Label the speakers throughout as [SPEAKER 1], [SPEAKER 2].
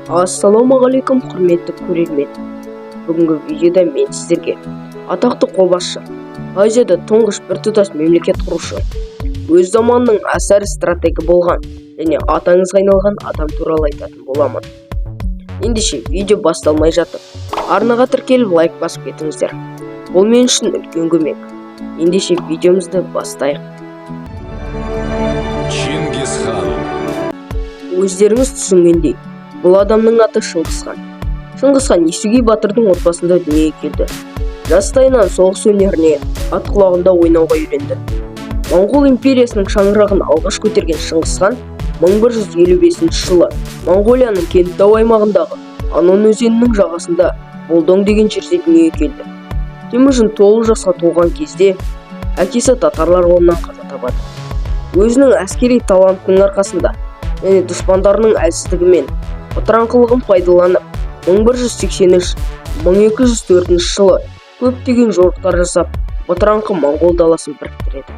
[SPEAKER 1] Ассалаумағалейкум құрметті көрермен. Бүгінгі видеода мен сіздерге атақты қолбасшы, Азияда тұңғыш біртұтас мемлекет құрушы, өз заманының аса ірі стратегі болған және аты аңызға айналған адам туралы айтатын боламын. Ендеше видео басталмай жатып, арнаға тіркеліп лайк басып кетіңіздер. Бұл мен үшін үлкен көмек. Ендеше видеомызды бастайық.
[SPEAKER 2] Чингисхан.
[SPEAKER 1] Өздеріңіз түсінгендей, бұл адамның аты Шыңғысхан. Шыңғысхан Есугей батырдың отбасында дүниеге келді. Жастайынан соғыс өнеріне ат құлағында ойнауға үйренді. Моңғол империясының шаңырағын алғаш көтерген Шыңғысхан 1155 жылы Моңғолияның Кентау аймағындағы Анон өзенінің жағасында Болдоң деген жерде дүниеге келді. Темүжін 9 жасқа толған кезде әкесі татарлар қолынан қаза табады. Өзінің әскери талантының арқасында және дұшпандарының әлсіздігімен бытыраңқылығын пайдаланып 1183-1204 жылы көптеген жорықтар жасап бытыраңқы моңғол даласын біріктіреді.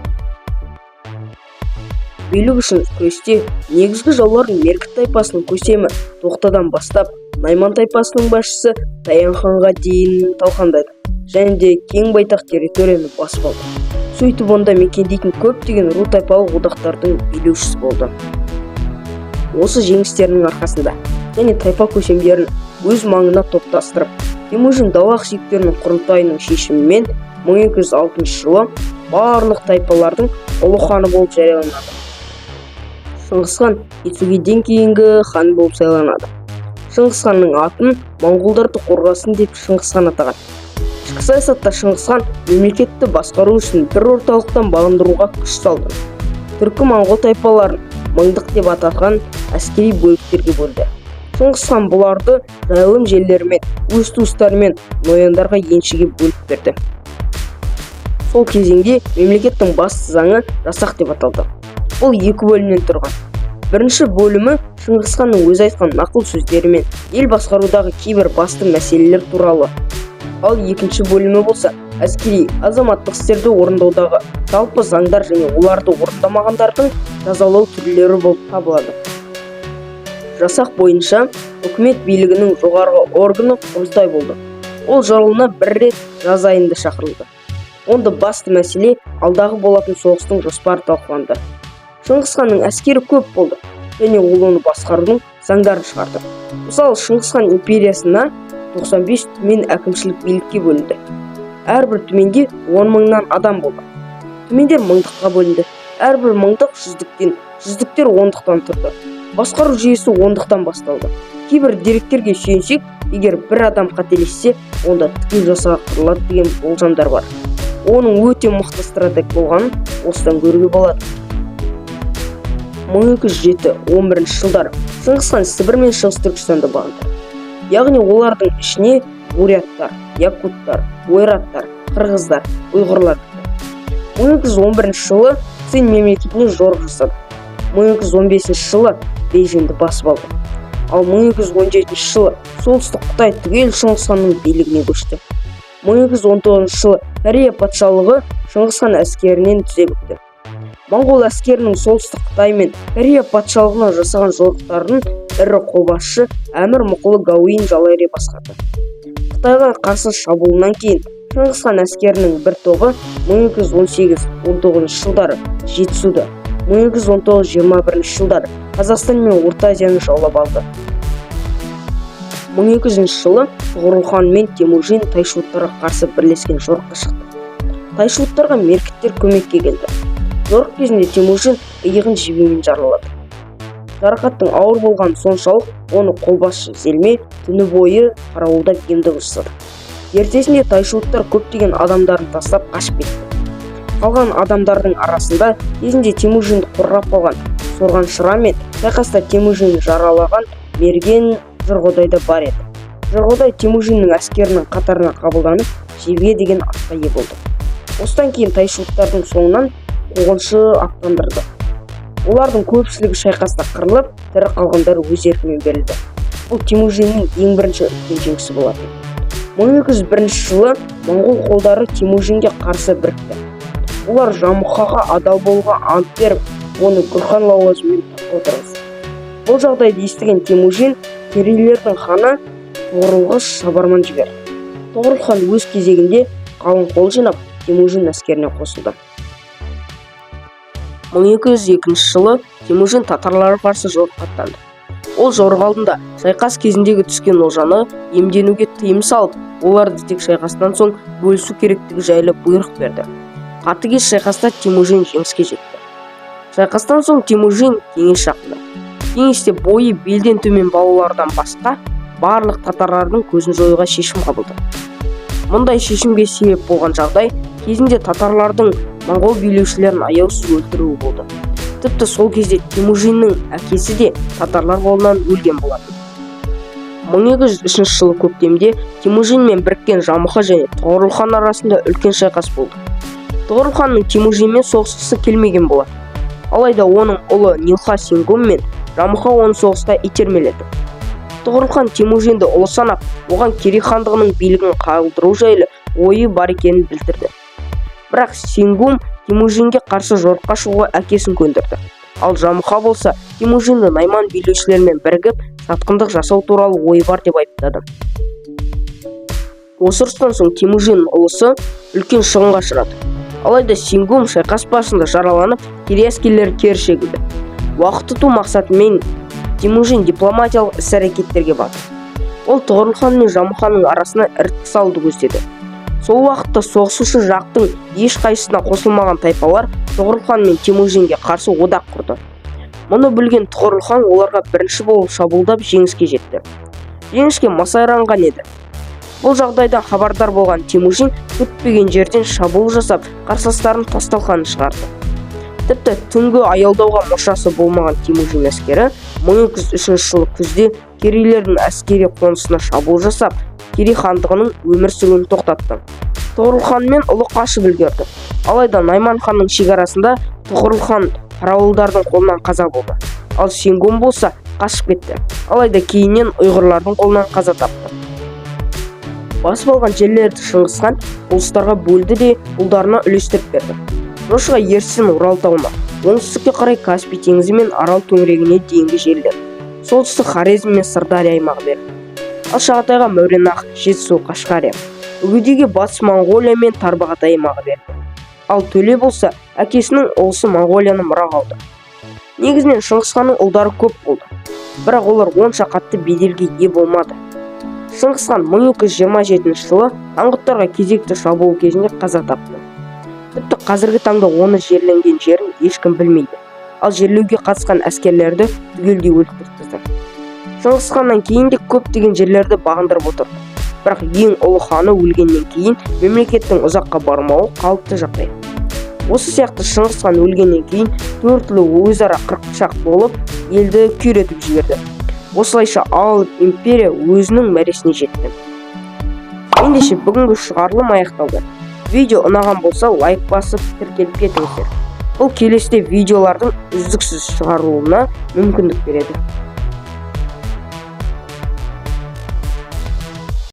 [SPEAKER 1] Билік үшін күресте негізгі жаулардың Меркіт тайпасының көсемі Тоқтадан бастап Найман тайпасының басшысы Таян ханға дейін талқандайды және де кең байтақ территорияны басып алды. Сөйтіп онда мекендейтін көптеген ру тайпалық одақтардың билеушісі болды. Осы жеңістерінің арқасында және тайпа көсемдерін өз маңына топтастырып, Темүжін дала ақсүйектерінің құрылтайының шешімімен 1206 жылы барлық тайпалардың ұлы ханы болып жарияланады. Шыңғысхан Есугейден кейінгі хан болып сайланады. Шыңғысханның атын моңғолдарды қорғасын деп Шыңғысхан атаған. Ішкі саясатта Шыңғысхан мемлекетті басқару үшін бір орталықтан бағындыруға күш салды. Түркі-моңғол тайпаларын мыңдық деп аталған әскери бөліктерге бөлді. Шыңғысхан бұларды жайылым жерлерімен, өз туыстарымен нояндарға еншіге бөліп берді. Сол кезеңде мемлекеттің басты заңы жасақ деп аталды. Ол екі бөлімнен тұрған. Бірінші бөлімі Шыңғысханның өзі айтқан нақыл сөздерімен ел басқарудағы кейбір басты мәселелер туралы. Ал екінші бөлімі болса әскери, азаматтық істерді орындаудағы жалпы заңдар және оларды орындамағандардың жазалау түрлері болып табылады. Жасақ бойынша үкімет билігінің жоғарғы органы Құрылтай болды. Ол жарлығына бір рет жаз айында шақырылды. Онда басты мәселе алдағы болатын соғыстың жоспары талқыланды. Шыңғысханның әскері көп болды және ол оны басқарудың заңдарын шығарды. Мысалы, Шыңғысхан империясына 95 түмен әкімшілік билікке бөлінді. Әрбір түменде 10 мыңнан адам болды. Түмендер мыңдыққа бөлінді. Әрбір мыңдық жүздіктен, жүздіктер ондықтан тұрды. Басқару жүйесі ондықтан басталды. Кейбір деректерге сүйенсек, егер бір адам қателессе, онда тікелей жасақ құрылады деген болжамдар бар. Оның өте мықты стратег болғанын осыдан көруге болады. 1207-11 жылдары Шыңғысхан Сібір мен Шығыс Түркістанды бағындырды. Яғни олардың ішіне буряттар, якуттар, ойраттар, қырғыздар, ұйғырлар кірді. 1211 жылы Цинь мемлекетіне жорық жасады. 1215 жылы Бейжіңді басып алды. Ал 1217 жылы солтүстік Қытай түгел Шыңғысханның билігіне көшті. 1219 жылы Корея патшалығы Шыңғысхан әскерінен түсе бүкті. Моңғол әскерінің солтүстік Қытай мен Корея патшалығына жасаған жорықтарын ірі қолбасшы Әмір Мұқылы Гауин Жалайри басқарды. Қытайға қарсы шабуылынан кейін Шыңғысхан әскерінің бір тобы 1218-19 жылдары Жетісуды, 1219-21 жылдары Қазақстан мен Орта Азияны жаулап алды. 1200 жылы Тұғырыл хан мен Темүжін тайшуыттарға қарсы бірлескен жорыққа шықты. Тайшуыттарға меркіттер көмекке келді. Жорық кезінде Темүжін иығын жебемен жаралады. Жарақаттың ауыр болған соншалық оны қолбасшы Зелме түні бойы қарауылдап емдеп жасады. Ертесінде тайшуыттар көптеген адамдарын тастап қашып кетті. Қалған адамдардың арасында кезінде Темүжінді қорғап қалған Сорған Шыра мен шайқаста Темүжінді жаралаған Мерген Жырғодай да бар еді. Жырғодай Темүжіннің әскерінің қатарына қабылданып, Жебе деген атқа ие болды. Осыдан кейін тайшуыттардың соңынан қуғыншы аттандырды. Олардың көпшілігі шайқаста қырылып, тірі қалғандары өз еркімен берілді. Бұл Темүжіннің ең бірінші үлкен жеңісі болады. 1201 жылы моңғол қолдары Темүжінге қарсы бірікті. Олар Жамұқаға адал болуға ант беріп, оны Гүрхан лауазымымен таққа отырғызды. Бұл жағдайды естіген Темүжін керейлердің ханы Тоғорылға шабарман жіберді. Тоғорыл хан өз кезегінде қалың қол жинап Темужин әскеріне қосылды. 1202 жылы Темужин татарларға қарсы жорыққа аттанды. Ол жорық алдында шайқас кезіндегі түскен олжаны емденуге тыйым салып, оларды тек шайқастан соң бөлісу керектігі жайлы бұйрық берді. Қатыгез шайқаста Темужин жеңіске жетті. Шайқастан соң Темужин кеңес шақырды. Кеңесте бойы белден төмен балалардан басқа барлық татарлардың көзін жоюға шешім қабылдады. Мұндай шешімге себеп болған жағдай кезінде татарлардың моңғол билеушілерін аяусыз өлтіруі болды. Тіпті сол кезде Темужиннің әкесі де татарлар қолынан өлген болатын. 1203 жылы көктемде Темужин мен біріккен Жамұха және Тоғорыл хан арасында үлкен шайқас болды. Тоғорыл ханның Темужинмен соғысқысы келмеген болатын. Алайда оның ұлы Нилха Сенгом мен Жамұха оны соғыста итермеледі. Тоғорыл хан Темужинді ұлы санап, оған Керей хандығының билігін қалдыру жайлы ойы бар екенін білдірді. Бірақ Сенгом Темужинге қарсы жорыққа шығуға әкесін көндірді. Ал Жамұха болса Темужинді найман билеушілермен бірігіп сатқындық жасау туралы ойы бар деп айыптады. Осы ұрыстан соң Темужиннің ұлысы үлкен шығынға ұшырады. Алайда Сенгом шайқас барысында жараланып, Керей әскерлері кері шегілді. Уақыт ұту мақсатымен Темужин дипломатиялық іс-әрекеттерге барды. Ол Тоғорыл хан мен Жамұханың арасына іріткі салуды көздеді. Сол уақытта соғысушы жақтың ешқайсысына қосылмаған тайпалар Тоғорыл хан мен Темужинге қарсы одақ құрды. Мұны білген Тоғорыл хан оларға бірінші болып шабуылдап жеңіске жетті. Жеңіске масайранған еді. Бұл жағдайдан хабардар болған Темужин күтпеген жерден шабуыл жасап, қарсыластарын тас-талқанын шығарды. Тіпті түнгі аялдауға мұршасы болмаған Темужин әскері 1203 жылы күзде керейлердің әскери қонысына шабуыл жасап, Керей хандығының өмір сүруін тоқтатты. Тоғорыл хан мен ұлы қашып үлгерді. Алайда Найман ханның шекарасында Тоғорыл хан қарауылдардың қолынан қаза болды. Ал Сенгом болса қашып кетті. Алайда кейіннен ұйғырлардың қолынан қаза тапты. Басып алған жерлерді Шыңғыс хан ұлыстарға бөлді де ұлдарына үлестіріп берді. Жошыға ертістен Урал тауына, оңтүстікке қарай Каспий теңізі мен Арал төңірегіне дейінгі жерлер, солтүстік Хорезм мен Сырдария аймағы берді. Ал Шағатайға Мауреннахр, Жетісу, Қашғария, үгедейге Батыс Моңғолия мен Тарбағатай аймағы берді. Ал Төле болса, әкесінің ұлысы Моңғолияны мұраға алды. Негізінен Шыңғыс ханның ұлдары көп болды, бірақ олар онша қатты беделге ие болмады. Шыңғыс хан 1227 жылы аңғыттарға кезекті шабуыл кезінде қаза тапты. Тіпті қазіргі таңда оны жерленген жерін ешкім білмейді. Ал жерлеуге қатысқан әскерлерді түгелдей өлтірді. Шыңғыс ханнан кейін де көптеген жерлерді бағындырып отырды. Бірақ ең ұлы ханы өлгеннен кейін мемлекеттің ұзаққа бармауы қалыпты жағдай. Осы сияқты Шыңғыс хан өлгеннен кейін төртілі өзара қырқышақ болып елді күйретіп жіберді. Осылайша Алып империя өзінің мәресіне жетті. Ендеше бүгінгі шығарылым аяқталды. Видео ұнаған болса лайк басып тіркеліп кетіңіздер. Бұл келесіде видеолардың үздіксіз шығарылуына мүмкіндік береді.